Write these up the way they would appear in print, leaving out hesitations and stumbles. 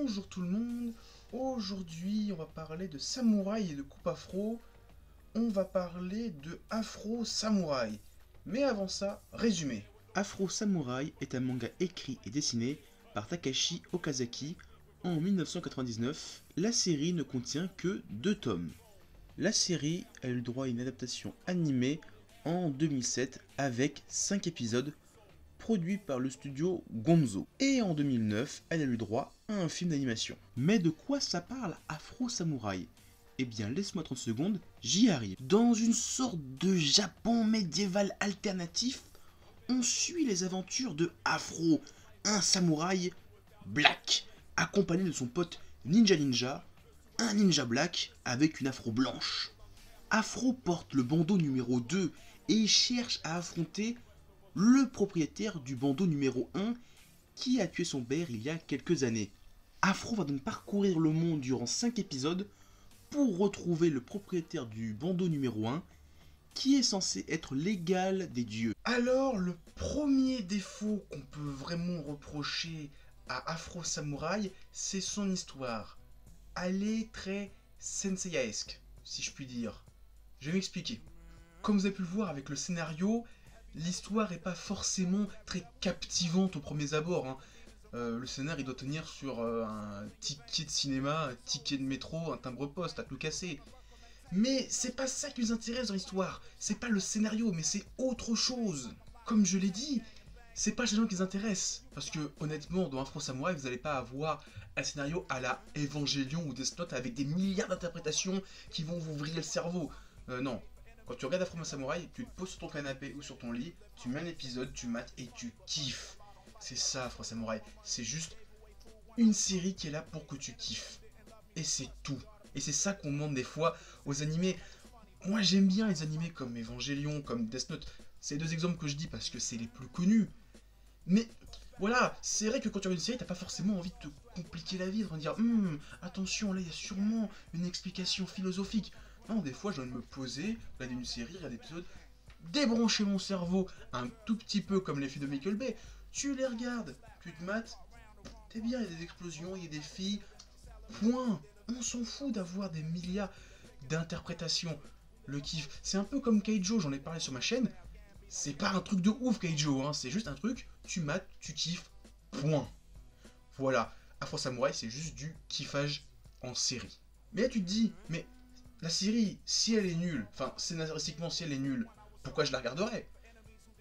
Bonjour tout le monde, aujourd'hui on va parler de samouraï et de coupe afro, on va parler de Afro Samouraï. Mais avant ça, résumé. Afro Samouraï est un manga écrit et dessiné par Takashi Okazaki en 1999. La série ne contient que 2 tomes. La série a eu droit à une adaptation animée en 2007 avec 5 épisodes produits par le studio Gonzo. Et en 2009, elle a eu droit à un film d'animation. Mais de quoi ça parle Afro Samouraï ? Eh bien, laisse-moi 30 secondes, j'y arrive. Dans une sorte de Japon médiéval alternatif, on suit les aventures de Afro, un samouraï black, accompagné de son pote Ninja, un ninja black avec une afro blanche. Afro porte le bandeau numéro 2 et cherche à affronter le propriétaire du bandeau numéro 1 qui a tué son père il y a quelques années. Afro va donc parcourir le monde durant 5 épisodes pour retrouver le propriétaire du bandeau numéro 1 qui est censé être l'égal des dieux. Alors, le premier défaut qu'on peut vraiment reprocher à Afro Samouraï, c'est son histoire. Elle est très senseiaesque, si je puis dire. Je vais m'expliquer. Comme vous avez pu le voir avec le scénario, l'histoire n'est pas forcément très captivante au premier abord, hein. Le scénar il doit tenir sur un ticket de cinéma, un ticket de métro, un timbre-poste à tout casser. Mais c'est pas ça qui nous intéresse dans l'histoire, c'est pas le scénario, mais c'est autre chose. Comme je l'ai dit, c'est pas les gens qui les intéressent. Parce que honnêtement, dans Afro Samurai, vous n'allez pas avoir un scénario à la Evangelion ou Death Note avec des milliards d'interprétations qui vont vous vriller le cerveau. Non. Quand tu regardes Afro Samurai, tu te poses sur ton canapé ou sur ton lit, tu mets un épisode, tu mates et tu kiffes. C'est ça Afro Samurai, c'est juste une série qui est là pour que tu kiffes. Et c'est tout. Et c'est ça qu'on demande des fois aux animés. Moi j'aime bien les animés comme Evangelion, comme Death Note. C'est les 2 exemples que je dis parce que c'est les plus connus. Mais voilà, c'est vrai que quand tu regardes une série, t'as pas forcément envie de te compliquer la vie, de dire attention, là il y a sûrement une explication philosophique. Non, des fois j'ai envie de me poser, regarder une série, regarder l'épisode, débrancher mon cerveau un tout petit peu comme les films de Michael Bay. Tu les regardes, tu te mates, t'es bien, il y a des explosions, il y a des filles, point. On s'en fout d'avoir des milliards d'interprétations. Le kiff, c'est un peu comme Keijo, j'en ai parlé sur ma chaîne. C'est pas un truc de ouf Keijo, hein. C'est juste un truc, tu mates, tu kiffes, point. Voilà, Afro Samurai c'est juste du kiffage en série. Mais là tu te dis, mais la série, si elle est nulle, enfin scénaristiquement si elle est nulle, pourquoi je la regarderais?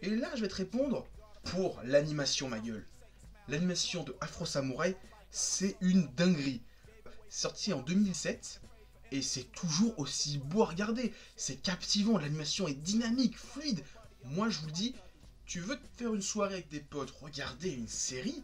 Et là je vais te répondre, pour l'animation ma gueule. L'animation de Afro Samurai, c'est une dinguerie. Sorti en 2007, et c'est toujours aussi beau à regarder. C'est captivant, l'animation est dynamique, fluide. Moi je vous le dis, tu veux te faire une soirée avec des potes, regarder une série,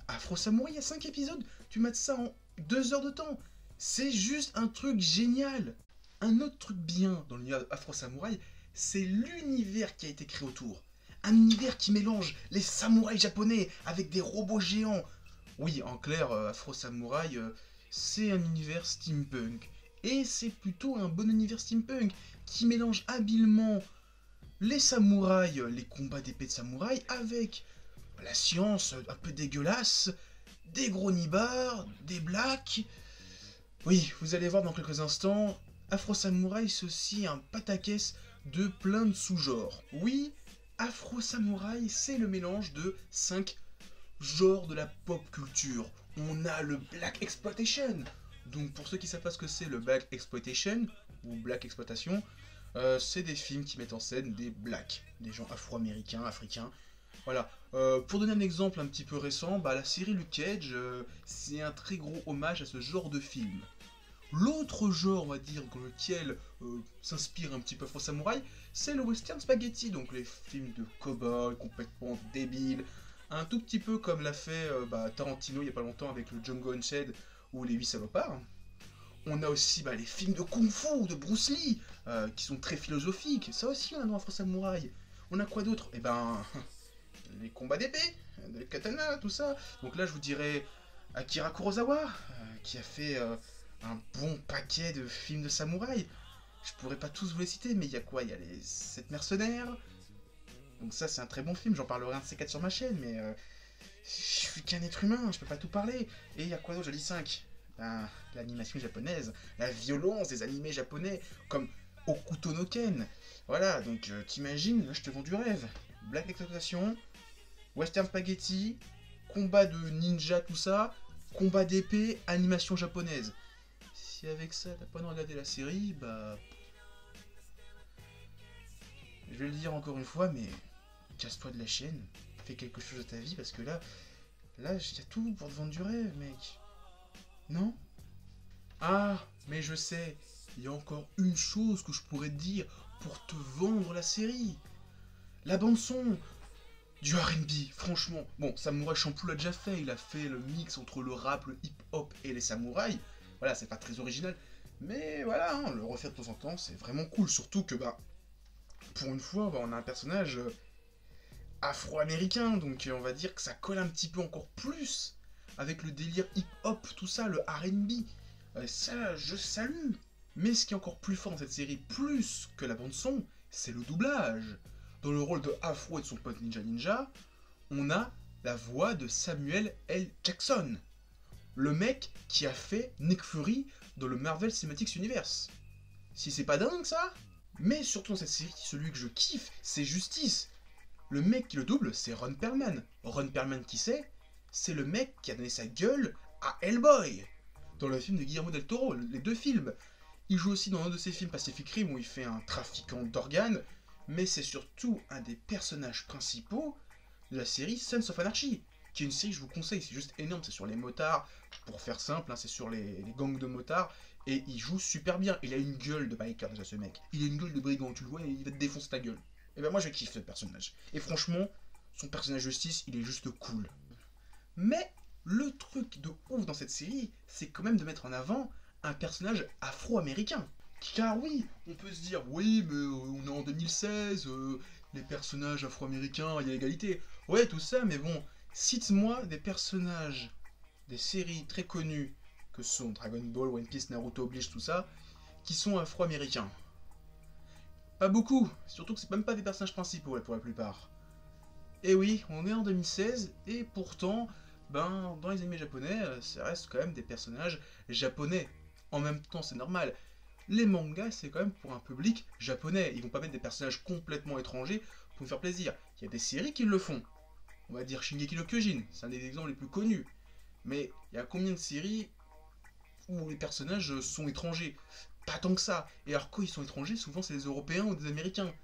Afro Samurai, il y a 5 épisodes, tu mates ça en 2 heures de temps. C'est juste un truc génial. Un autre truc bien dans l'univers d'Afro Samurai, c'est l'univers qui a été créé autour. Un univers qui mélange les samouraïs japonais avec des robots géants. Oui, en clair, Afro Samurai, c'est un univers steampunk. Et c'est plutôt un bon univers steampunk qui mélange habilement les samouraïs, les combats d'épée de samouraï, avec la science un peu dégueulasse, des gros nibards, des blacks. Oui, vous allez voir dans quelques instants, Afro Samurai c'est aussi un pataquès de plein de sous-genres. Oui, Afro Samurai c'est le mélange de 5 genres de la pop culture. On a le Black Exploitation. Donc pour ceux qui savent pas ce que c'est le Black Exploitation, ou Black Exploitation, c'est des films qui mettent en scène des blacks, des gens afro-américains, africains. Voilà. Pour donner un exemple un petit peu récent, la série Luke Cage, c'est un très gros hommage à ce genre de film. L'autre genre, on va dire, dans lequel s'inspire un petit peu Afro Samurai, c'est le western spaghetti, donc les films de cow-boy complètement débiles, un tout petit peu comme l'a fait Tarantino il y a pas longtemps avec le Django Unchained ou les 8 salopards. On a aussi les films de Kung Fu, de Bruce Lee, qui sont très philosophiques, ça aussi on a dans Afro Samurai. On a quoi d'autre? Eh ben, les combats d'épée, les katanas, tout ça. Donc là je vous dirais Akira Kurosawa, qui a fait un bon paquet de films de samouraï. Je pourrais pas tous vous les citer, mais il y a quoi? Il y a les 7 mercenaires. Donc ça c'est un très bon film, j'en parlerai un de ces 4 sur ma chaîne, mais Je suis qu'un être humain, je peux pas tout parler. Et il y a quoi d'autre? J'ai dit 5. Ben, l'animation japonaise, la violence des animés japonais, comme Okuto no Ken. Voilà, donc t'imagines, là je te vends du rêve. Black d'exploitation, western spaghetti, combat de ninja, tout ça, combat d'épée, animation japonaise. Si avec ça t'as pas envie de regarder la série, bah... Je vais le dire encore une fois, mais casse-toi de la chaîne, fais quelque chose de ta vie, parce que là, il y a tout pour te vendre du rêve, mec. Non? Ah, mais je sais, il y a encore une chose que je pourrais te dire pour te vendre la série. La bande-son du R&B, franchement. Bon, Samurai Champloo l'a déjà fait, il a fait le mix entre le rap, le hip-hop et les samouraïs. Voilà, c'est pas très original, mais voilà, hein, le refaire de temps en temps, c'est vraiment cool. Surtout que, bah, pour une fois, bah, on a un personnage afro-américain, donc on va dire que ça colle un petit peu encore plus avec le délire hip-hop, tout ça, le R&B. Ça, je salue. Mais ce qui est encore plus fort dans cette série, plus que la bande-son, c'est le doublage. Dans le rôle de Afro et de son pote Ninja Ninja, on a la voix de Samuel L. Jackson, le mec qui a fait Nick Fury dans le Marvel Cinematic Universe. Si c'est pas dingue ça? Mais surtout dans cette série, celui que je kiffe, c'est Justice. Le mec qui le double, c'est Ron Perlman. Ron Perlman, qui c'est? C'est le mec qui a donné sa gueule à Hellboy dans le film de Guillermo del Toro, les 2 films. Il joue aussi dans un de ses films, Pacific Rim, où il fait un trafiquant d'organes, mais c'est surtout un des personnages principaux de la série Sons of Anarchy, qui est une série que je vous conseille, c'est juste énorme, c'est sur les motards, pour faire simple, hein, c'est sur les gangs de motards, et il joue super bien. Il a une gueule de biker déjà, ce mec. Il a une gueule de brigand, tu le vois, et il va te défoncer ta gueule. Et ben moi je kiffe ce personnage. Et franchement, son personnage Justice, il est juste cool. Mais le truc de ouf dans cette série, c'est quand même de mettre en avant un personnage afro-américain. Car oui, on peut se dire, oui, mais on est en 2016, les personnages afro-américains, il y a l'égalité. Ouais, tout ça, mais bon, cite-moi des personnages des séries très connues, que sont Dragon Ball, One Piece, Naruto, Bleach, tout ça, qui sont afro-américains. Pas beaucoup, surtout que c'est même pas des personnages principaux là, pour la plupart. Et oui, on est en 2016, et pourtant, ben, dans les animés japonais, ça reste quand même des personnages japonais. En même temps, c'est normal. Les mangas, c'est quand même pour un public japonais. Ils vont pas mettre des personnages complètement étrangers pour nous faire plaisir. Il y a des séries qui le font. On va dire Shingeki no Kyojin, c'est un des exemples les plus connus. Mais il y a combien de séries où les personnages sont étrangers? Pas tant que ça. Et alors quand ils sont étrangers, souvent c'est des Européens ou des Américains.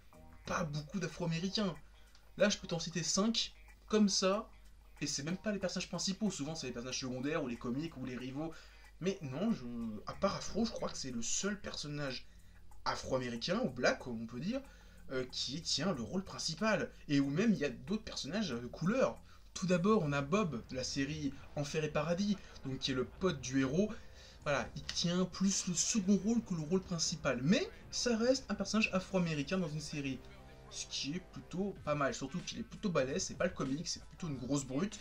Pas beaucoup d'Afro-Américains. Là, je peux t'en citer 5, comme ça, et c'est même pas les personnages principaux, souvent c'est les personnages secondaires, ou les comiques, ou les rivaux. Mais non, à part Afro, je crois que c'est le seul personnage afro-américain, ou black, on peut dire, qui tient le rôle principal, et où même il y a d'autres personnages de couleur. Tout d'abord, on a Bob, de la série Enfer et Paradis, donc qui est le pote du héros. Voilà, il tient plus le second rôle que le rôle principal, mais ça reste un personnage afro-américain dans une série. Ce qui est plutôt pas mal, surtout qu'il est plutôt balèze, c'est pas le comique, c'est plutôt une grosse brute.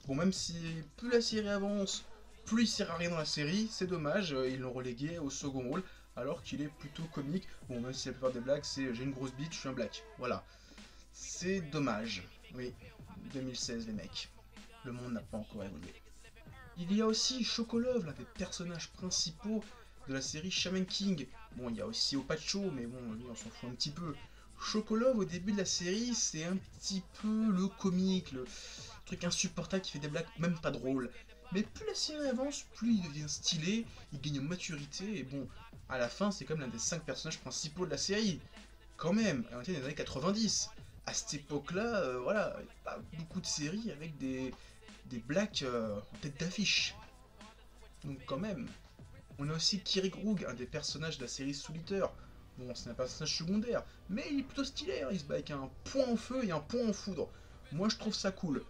Bon, même si plus la série avance, plus il sert à rien dans la série, c'est dommage, ils l'ont relégué au second rôle, alors qu'il est plutôt comique. Bon, même si la plupart des blagues, c'est j'ai une grosse bite, je suis un black. Voilà. C'est dommage. Oui, 2016 les mecs. Le monde n'a pas encore évolué. Il y a aussi Chocolove, l'un des personnages principaux de la série Shaman King. Bon, il y a aussi Opacho, mais bon, lui on s'en fout un petit peu. Chocolove, au début de la série, c'est un petit peu le comique, le truc insupportable qui fait des blagues même pas drôles. Mais plus la série avance, plus il devient stylé, il gagne en maturité, et bon, à la fin, c'est comme l'un des 5 personnages principaux de la série. Quand même, on était dans les années 90. À cette époque-là, voilà, il n'y a pas beaucoup de séries avec des blacks en tête d'affiche. Donc quand même. On a aussi Kirik Roog, un des personnages de la série Soul-Eater. Bon, c'est un personnage secondaire, mais il est plutôt stylé, hein. Il se bat avec un point en feu et un point en foudre. Moi, je trouve ça cool.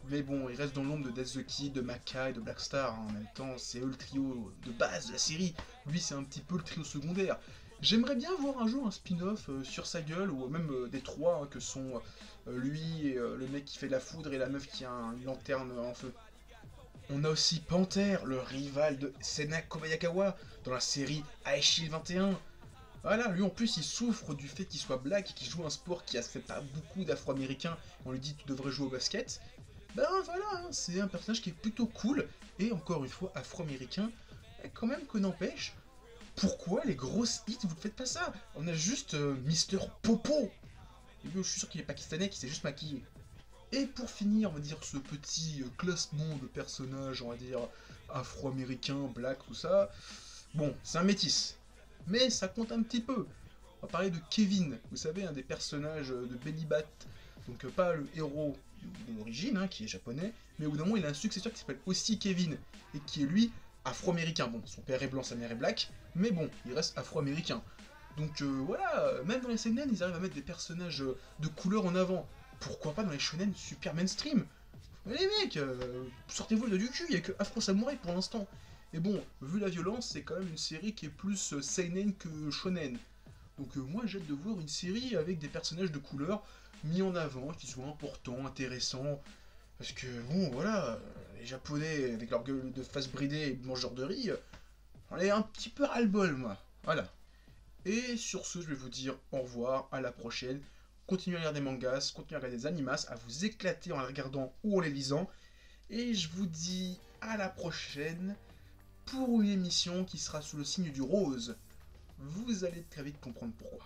Mais bon, il reste dans l'ombre de Death the Kid, de Makai, de Blackstar, hein. En même temps, c'est eux le trio de base de la série. Lui, c'est un petit peu le trio secondaire. J'aimerais bien voir un jour un spin-off sur sa gueule, ou même des trois, hein, que sont lui, et, le mec qui fait de la foudre, et la meuf qui a une lanterne en feu. On a aussi Panther, le rival de Sena Kobayakawa, dans la série Aishil 21. Voilà, lui en plus il souffre du fait qu'il soit black et qu'il joue un sport qui a fait pas beaucoup d'afro-américains. On lui dit tu devrais jouer au basket. Ben voilà, hein, c'est un personnage qui est plutôt cool, et encore une fois afro-américain, et quand même que n'empêche, pourquoi les grosses hits vous ne faites pas ça? On a juste Mister Popo, et je suis sûr qu'il est pakistanais, qui s'est juste maquillé. Et pour finir, on va dire ce petit classement de personnages, on va dire afro-américains, black, tout ça, bon, c'est un métis, mais ça compte un petit peu. On va parler de Kevin, vous savez, un des personnages de Belly Bat, donc pas le héros d'origine, hein, qui est japonais, mais au bout d'un moment il a un successeur qui s'appelle aussi Kevin, et qui est lui afro-américain. Bon, son père est blanc, sa mère est black, mais bon, il reste afro-américain. Donc voilà, même dans les seinen, ils arrivent à mettre des personnages de couleur en avant. Pourquoi pas dans les shonen super mainstream? Mais les mecs, sortez-vous le dos du cul, il n'y a que Afro Samurai pour l'instant. Et bon, vu la violence, c'est quand même une série qui est plus seinen que shonen. Donc moi j'ai hâte de voir une série avec des personnages de couleur mis en avant, qui soient importants, intéressants. Parce que bon voilà, les japonais avec leur gueule de face bridée et mangeurs de riz, on est un petit peu ras-le-bol moi. Voilà. Et sur ce, je vais vous dire au revoir, à la prochaine. Continuez à lire des mangas, continuez à regarder des animas, à vous éclater en les regardant ou en les lisant. Et je vous dis à la prochaine pour une émission qui sera sous le signe du rose. Vous allez très vite comprendre pourquoi.